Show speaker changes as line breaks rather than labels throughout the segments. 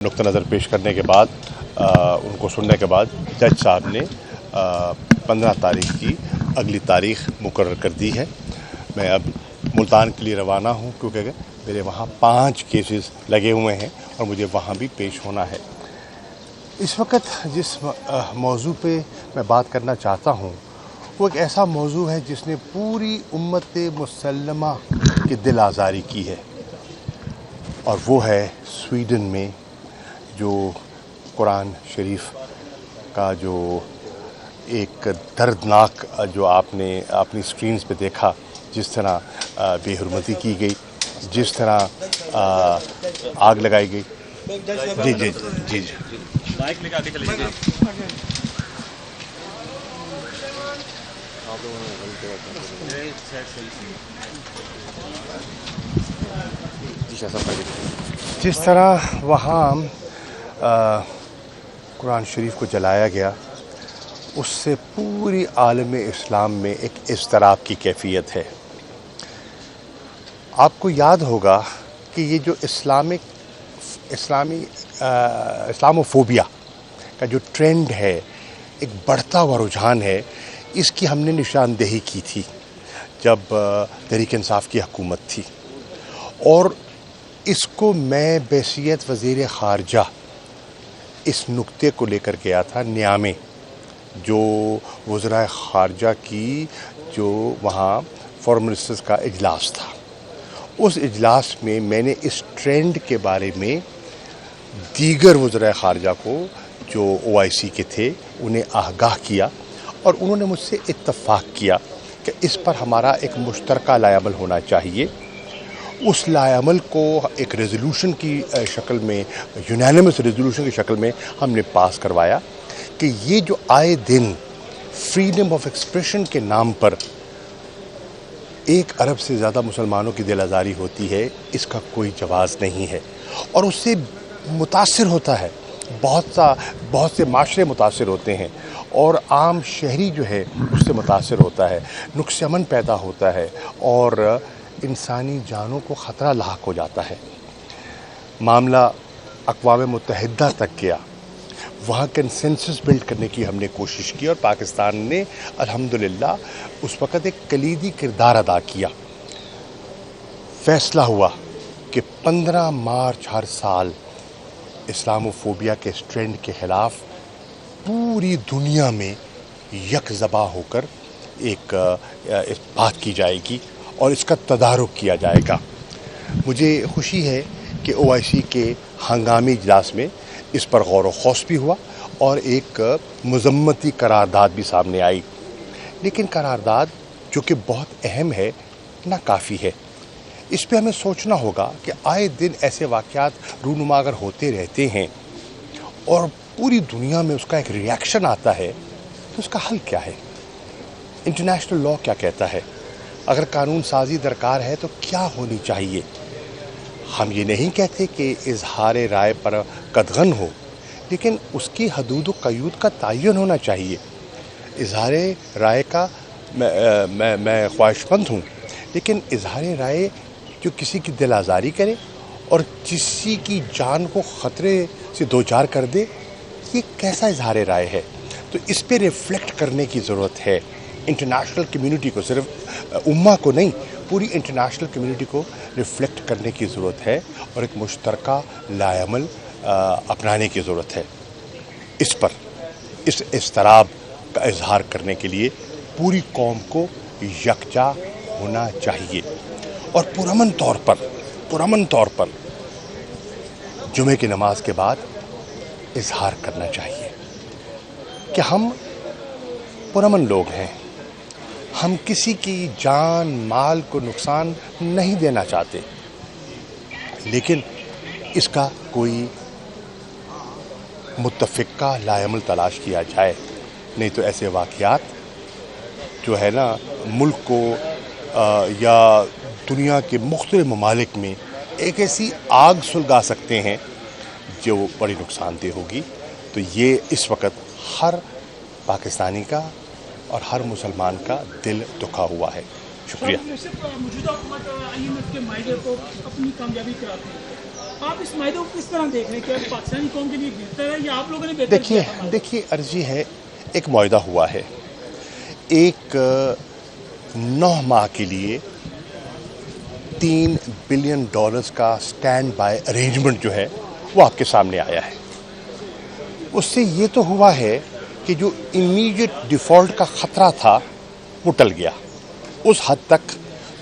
नुक्ता नज़र पेश करने के बाद उनको सुनने के बाद जज साहब ने 15 तारीख की अगली तारीख मुकर्रर कर दी है। मैं अब मुल्तान के लिए रवाना हूँ क्योंकि मेरे वहाँ 5 केसेस लगे हुए हैं और मुझे वहाँ भी पेश होना है। इस वक्त जिस मौजू पे मैं बात करना चाहता हूँ वो एक ऐसा मौजू है जिसने पूरी उम्मत मुसल्लमा की दिल आज़ारी की है, और वो है स्वीडन में जो कुरान शरीफ का जो एक दर्दनाक जो आपने अपनी स्क्रीन्स पे देखा, जिस तरह बेहुरमती की गई, जिस तरह आग लगाई गई। जी जी जी जी
माइक लेके आगे चले जाइए।
जिस तरह वहाँ कुरान शरीफ को जलाया गया, उससे पूरी आलम इस्लाम में एक इज़्तिराब की कैफियत है। आपको याद होगा कि ये जो इस्लामोफोबिया का जो ट्रेंड है, एक बढ़ता हुआ रुझान है, इसकी हमने निशानदेही की थी जब तहरीक इंसाफ की हुकूमत थी, और इसको मैं बहैसियत वज़ीर ख़ारजा इस नुक्ते को लेकर गया था न्यामे, जो वज़राए ख़ारजा की जो वहाँ फॉरेन मिनिस्टर्स का इजलास था। उस इजलास में मैंने इस ट्रेंड के बारे में दीगर वज़राए ख़ारजा को जो OIC के थे उन्हें आगाह किया, और उन्होंने मुझसे इत्तफ़ाक़ किया कि इस पर हमारा एक मुश्तरका लाएअमल होना चाहिए। उस लाएअमल को एक रेजोल्यूशन की शक्ल में, यूनानिमस रेजोल्यूशन की शक्ल में हमने पास करवाया कि ये जो आए दिन फ्रीडम ऑफ एक्सप्रेशन के नाम पर 1 अरब से ज़्यादा मुसलमानों की दिल आज़ारी होती है, इसका कोई जवाज़ नहीं है, और उससे मुतासिर होता है, बहुत से माशरे मुतासिर होते हैं, और आम शहरी जो है उससे मुतासिर होता है, नुक्स अमन पैदा होता है, और इंसानी जानों को ख़तरा लाहक हो जाता है। मामला अक़वाम मुत्तहिदा तक गया, वहाँ कंसेंसस बिल्ड करने की हमने कोशिश की, और पाकिस्तान ने अल्हम्दुलिल्लाह उस वक़्त एक कलीदी किरदार अदा किया। फ़ैसला हुआ कि 15 मार्च हर साल इस्लामोफोबिया के इस ट्रेंड के ख़िलाफ़ पूरी दुनिया में यकज़बा होकर एक बात की जाएगी और इसका तदारुक किया जाएगा। मुझे खुशी है कि OIC के हंगामी इजलास में इस पर गौर व खौस भी हुआ और एक मज़म्मती करारदाद भी सामने आई, लेकिन करारदाद जो कि बहुत अहम है ना काफ़ी है। इस पे हमें सोचना होगा कि आए दिन ऐसे वाक़यात रूनुमा अगर होते रहते हैं और पूरी दुनिया में उसका एक रिएक्शन आता है, तो उसका हल क्या है? इंटरनेशनल लॉ क्या कहता है? अगर कानून साजी दरकार है तो क्या होनी चाहिए? हम ये नहीं कहते कि इजहार राय पर कदगन हो, लेकिन उसकी हदूद व क़यूद का तयन होना चाहिए। इजहार राय का मैं ख्वाहिशमंद हूँ, लेकिन इजहार राय जो किसी की दिल आज़ारी करे और किसी की जान को ख़तरे से दो चार कर दे, ये कैसा इजहार राय है? तो इस पे रिफ़्लेक्ट करने की ज़रूरत है। इंटरनेशनल कम्युनिटी को, सिर्फ उम्मा को नहीं, पूरी इंटरनेशनल कम्युनिटी को रिफ़्लेक्ट करने की ज़रूरत है, और एक मुश्तरका लाएअमल अपनाने की ज़रूरत है। इस पर इस इज़्तिराब का इजहार करने के लिए पूरी कौम को यकजा होना चाहिए, और पुरअमन तौर पर जुमे की नमाज के बाद इजहार करना चाहिए कि हम पुरअमन लोग हैं, हम किसी की जान माल को नुकसान नहीं देना चाहते, लेकिन इसका कोई मुत्तफ़िक़ा लाएअमल तलाश किया जाए, नहीं तो ऐसे वाक़यात जो है ना मुल्क को या दुनिया के मुख्तलिफ़ ममालिक में एक ऐसी आग सुलगा सकते हैं जो बड़ी नुकसानदेह होगी। तो ये इस वक्त हर पाकिस्तानी का और हर मुसलमान का दिल दुखा हुआ है। शुक्रिया।
मौजूदा हुकूमत IMF के माहिर को अपनी कामयाबी कराती है। آپ اس معاہدے کو کس طرح دیکھ رہے ہیں کہ پاکستانی قوم کے لیے بہتر ہے یا آپ لوگوں نے بہتر کیا تھا؟
دیکھیے عرضی ہے، ایک معاہدہ ہوا ہے، ایک 9 ماہ کے لیے $3 بلین کا سٹینڈ بائی ارینجمنٹ جو ہے وہ آپ کے سامنے آیا ہے۔ اس سے یہ تو ہوا ہے کہ جو امیڈیٹ ڈیفالٹ کا خطرہ تھا وہ ٹل گیا۔ اس حد تک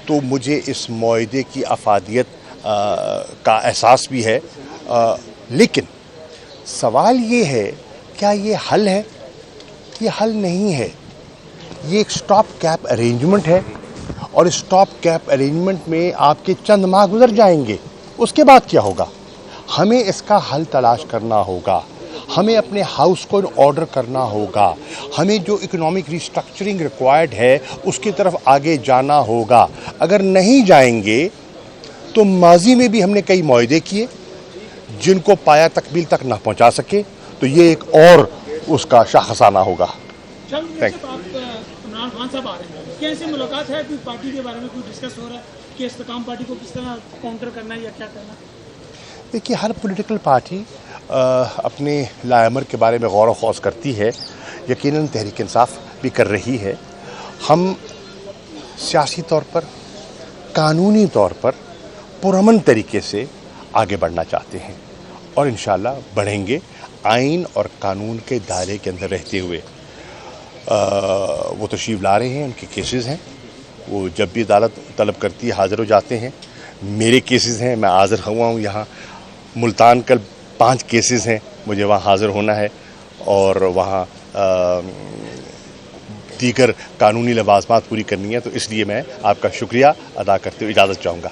تو مجھے اس معاہدے کی افادیت کا احساس بھی ہے، لیکن سوال یہ ہے کیا یہ حل ہے؟ یہ حل نہیں ہے۔ یہ ایک سٹاپ کیپ ارینجمنٹ ہے، اور اس سٹاپ کیپ ارینجمنٹ میں آپ کے چند ماہ گزر جائیں گے، اس کے بعد کیا ہوگا؟ ہمیں اس کا حل تلاش کرنا ہوگا، ہمیں اپنے ہاؤس کو آرڈر کرنا ہوگا، ہمیں جو اکنامک ریسٹرکچرنگ ریکوائرڈ ہے اس کی طرف آگے جانا ہوگا۔ اگر نہیں جائیں گے تو ماضی میں بھی ہم نے کئی معاہدے کیے جن کو پایا تکمیل تک نہ پہنچا سکے، تو یہ ایک اور اس کا شاخسانہ ہوگا۔
چند دن سے آپ عمران خان صاحب آ رہے ہیں، کیا ان سے ملاقات ہے؟ کوئی پارٹی کے بارے میں کوئی ڈسکس ہو رہا ہے کہ استحکام پارٹی کو کس طرح کاؤنٹر کرنا ہے یا کیا کرنا ہے؟
دیکھیے، ہر پولیٹیکل پارٹی اپنے لائمر کے بارے میں غور و خوض کرتی ہے، یقیناً تحریک انصاف بھی کر رہی ہے۔ ہم سیاسی طور پر، قانونی طور پر پرامن طریقے سے آگے بڑھنا چاہتے ہیں، اور انشاءاللہ بڑھیں گے، آئین اور قانون کے دائرے کے اندر رہتے ہوئے۔ وہ تشریف لا رہے ہیں، ان کے کیسز ہیں، وہ جب بھی عدالت طلب کرتی ہے حاضر ہو جاتے ہیں۔ میرے کیسز ہیں، میں حاضر ہوا ہوں یہاں ملتان۔ کل 5 کیسز ہیں، مجھے وہاں حاضر ہونا ہے، اور وہاں دیگر قانونی لوازمات پوری کرنی ہے، تو اس لیے میں آپ کا شکریہ ادا کرتے ہوئے اجازت چاہوں گا۔